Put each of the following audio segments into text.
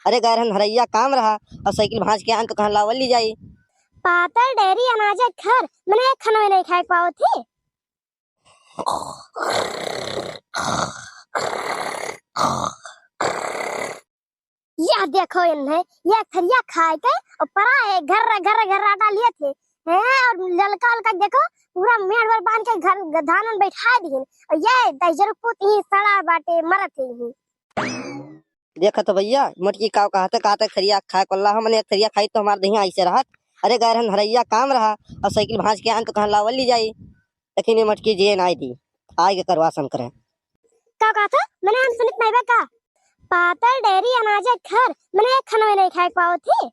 अरे गैरहन हरैया काम रहा और साइकिल भांज के आन तो कहाँ लावल ली जाई। पातर डेरी अनाज घर मैंने एक खाना में नहीं खाए पाओ थे। यह देखो इन्हें यह थरिया खाए के और परा है घर घर घर आटा लिए थे हैं और ललका ललका देखो पूरा मेड़ पर बांध के घर धान में बैठा दिए और ये दजर पुत ही सड़ा बाटे मरत ही। देखा तो भैया मोटकी काव कहते थरिया खाए कोल्ला हमने थरिया खाई तो हमार दही ऐसे रहत। अरे गैरहन हरैया काम रहा और साइकिल भांज के आन तो कहाँ लावल ली जाई। लेकिन ये मटकी जी आई थी आगे करवासन करे का कहता मैंने हम सुनित नहीं का पातर डेरी अनाज घर मैंने एक खाना में नहीं खाए पाओ थे।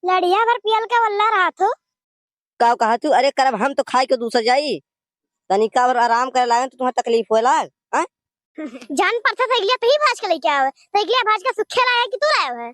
लड़िया भर पियल के वल्ला रहा तो काव कहा तू अरे करब हम तो खाई के दूसर जाई तनिका और आराम करे लागे तो तुम्हें तकलीफ होला। जान पड़ता साइकिलिया तो ही भाज के लेके आवे साइकिलिया भाज के सुखे लाया कि तू लाया है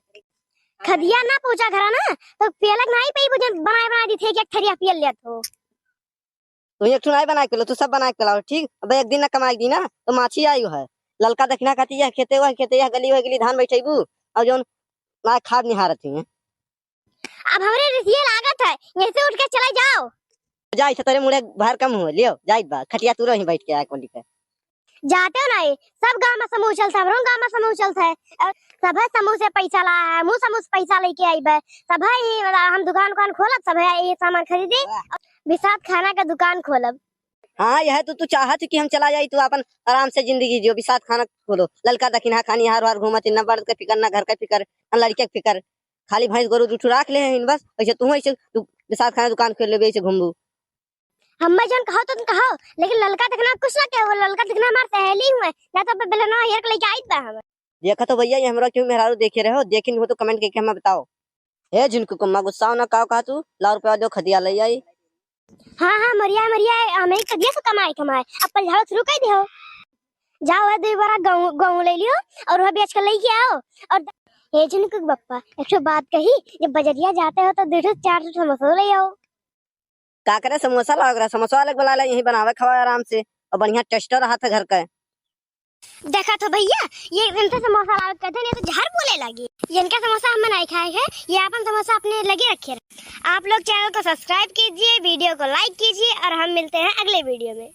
खदिया ना पहुंचा घरा ना तो पियलक नहीं पई मुझे बना दी थे कि एक थरिया पियल लिया तो एक ठुनाई बना के लो तू सब बना के लाओ ठीक। अब एक दिन ना कमाई दी ना तो माछी आई है ललका दक्षिणा खाती है खेते हुआ गली हुआ गली धान बैठेबू और जो ना खाद निहारत है। अब हमरे रिसिए लागत है यहीं से उठ के चले जाओ जाई तेरे मुड़े भार कम हो लियो जाइत बा खटिया तू रही बैठ के आए कोली के जाते हो नहीं सब गांव में समूह चलता है गांव में समूह चलता है सब है समूह से पैसा लाया है मुंह समूह से पैसा लेके आई है सब है हम दुकान खोलब सब है ये सामान खरीदे विसात खाना का दुकान खोलब। हाँ यह तो तू चाहत कि हम चला जाई तू अपन आराम से जिंदगी जियो विसात खाना खोलो ललका दक्षिणा खानी हार हार घूमत न बर्द के फिकर न घर का फिकर न लड़के के फिकर खाली भैंस गोरू दूठू राख ले हैं बस ऐसे तू ऐसे विसात खाना दुकान खोल ले ऐसे घूमबू हम जन कहो तो तुम कहो लेकिन ललका दिखना कुछ ना क्या वो ललका दिखना हमारे सहेली हुए ना तो बेलना हेयर के लेके आई था हम देखा तो भैया ये हमरा क्यों मेहरारू देखे रहे हो देखिन हो तो कमेंट करके हमें बताओ। हे जिनको कम्मा गुस्सा ना कहा तू लाओ रुपया दो खदिया ले आई। हाँ मरिया हमें कदिया से कमाए अब पर झाड़ो शुरू कर दियो जाओ है दो बार गाँव ले लियो और वह बेच कर लेके आओ और हे जिनको बप्पा एक बात कही जब बजरिया जाते हो तो 200-400 समोसा ले आओ। का करे समोसा लग रहा समोसा अलग बना ले यही बनावे खवा आराम से और बढ़िया टेस्टर रहा था घर का। देखा तो भैया ये इनसे समोसा लाओ कहते नहीं तो झाड़ बोले लगी इनका समोसा हम नहीं खाए हैं ये अपन समोसा अपने लगे रखे। आप लोग चैनल को सब्सक्राइब कीजिए वीडियो को लाइक कीजिए और हम मिलते हैं अगले वीडियो में।